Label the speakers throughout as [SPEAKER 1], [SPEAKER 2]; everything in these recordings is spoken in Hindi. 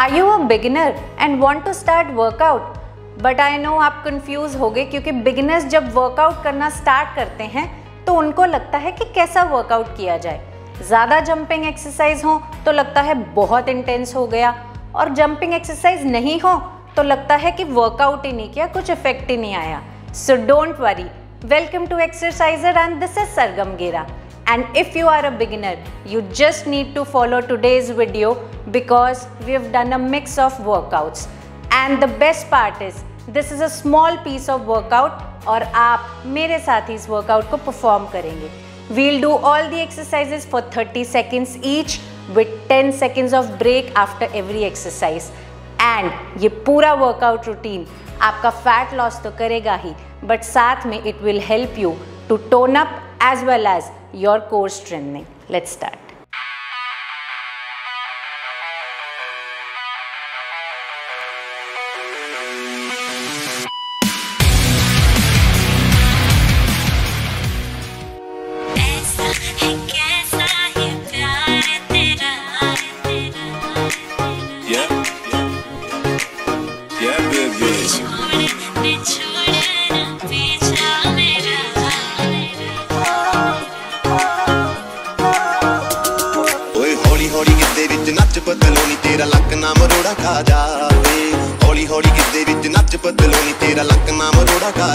[SPEAKER 1] Are you a beginner and want to start workout? But I know आप कंफ्यूज हो गए क्योंकि बिगिनर्स जब वर्कआउट करना स्टार्ट करते हैं तो उनको लगता है कि कैसा वर्कआउट किया जाए। ज़्यादा जंपिंग एक्सरसाइज हो तो लगता है बहुत इंटेंस हो गया, और जंपिंग एक्सरसाइज नहीं हो तो लगता है कि वर्कआउट ही नहीं किया, कुछ इफेक्ट ही नहीं आया। So don't worry, welcome to xHERciser and this is Sargam Gera. And if you are a beginner, you just need to follow today's video because we have done a mix of workouts. And the best part is, this is a small piece of workout और आप मेरे साथ ही इस workout को perform करेंगे। We'll do all the exercises for 30 seconds each with 10 seconds of break after every exercise. And ये पूरा workout routine आपका fat loss तो करेगा ही, but साथ में it will help you to tone up as well as your core strengthening. Let's start.
[SPEAKER 2] पतलोनी तेरा लक नाम रोड़ा खा जावे, हौली हौली गिद्दे विच नच पतलोनी तेरा लक नाम रोड़ा खा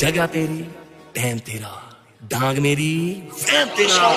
[SPEAKER 2] जगह तेरी टैम तेरा डांग मेरी फैम तेरा।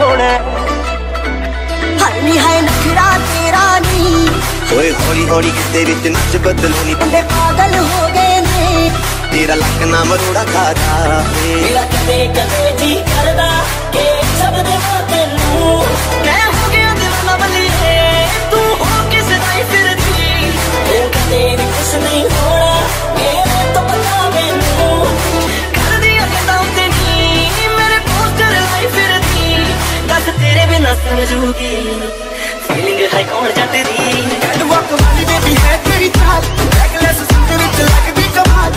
[SPEAKER 3] होना हाई है नखरा तेरा नहीं
[SPEAKER 2] ओए हौली हौली किते विच नच बदलोनी
[SPEAKER 3] बंदे पागल हो गए ने
[SPEAKER 2] तेरा लक ना मरोड़ा खा जावे
[SPEAKER 3] मेरा कदे कदे जी करदा के सब दे तैनू मैं हो गया दीवाना बलिए तू हो किस नहीं फिरदी ओ कदे भी कुछ नहीं होना मेरे तो पता मैनू कर दिया कहता तेनी मेरे पोस्टर लाई फिरदी दस तेरे बिना समझूगी फीलिंग है कौन जट दी कैटवॉक वाली बेबी है तेरी चाल रेगुलर सिंग विच लगदी कमाल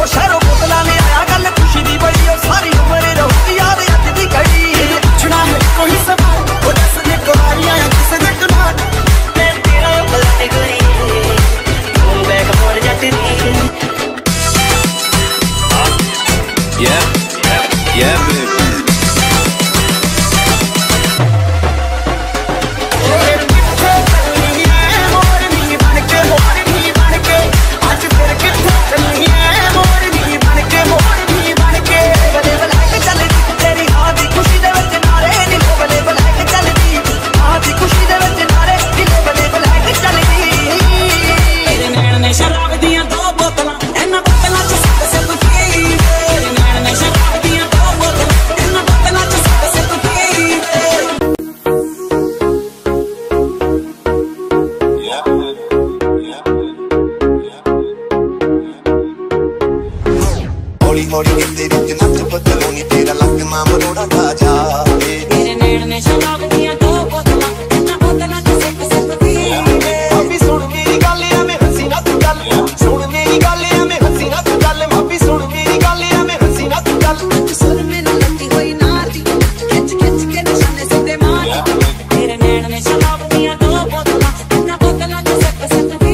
[SPEAKER 3] ओ शहरों बोतला ने आया गल खुशी दी बड़ी ओ सारी उम्र रहती याद अज दी घड़ी छुड़ा है कोई सवाल ओ दस ने कुमारी आया किसे दे कमाल मैं तेरा बलते गोरी तू बैक मोर जट दी
[SPEAKER 2] yeah baby हौली किते विच नच बदलोनी तेरा लक ना मरोड़ा खा जावे
[SPEAKER 3] मेरे नैन ने शराब दिया दो बोतलां इन्हां बोतलां च सिप सिप पी अभी सुन मेरी गल मैं हंसी ना तू गल सुन मेरी गल मैं हंसी ना तू गल अभी सुन मेरी गल मैं हंसी ना तू गल सुन मैनू लगी होई नार दी खिच खिच के निशाने सीधे मार मेरे नैन ने शराब दिया दो बोतलां इन्हां बोतलां च सिप सिप पी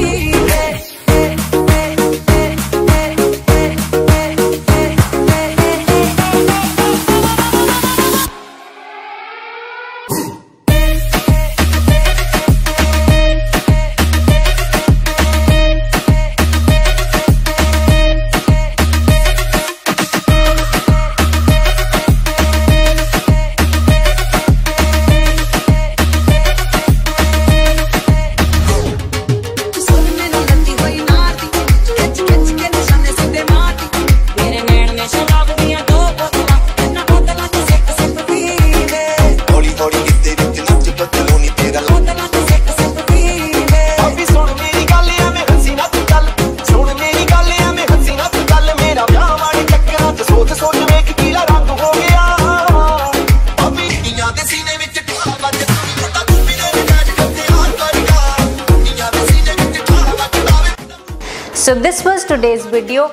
[SPEAKER 1] so this was today's video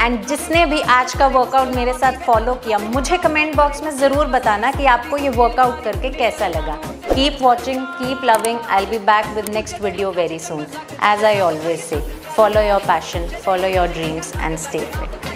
[SPEAKER 1] and जिसने भी आज का वर्कआउट मेरे साथ फॉलो किया मुझे कमेंट बॉक्स में ज़रूर बताना कि आपको ये वर्कआउट करके कैसा लगा। Keep watching, keep loving, I will be back with next video very soon. As I always say, follow your passion, follow your dreams and stay fit.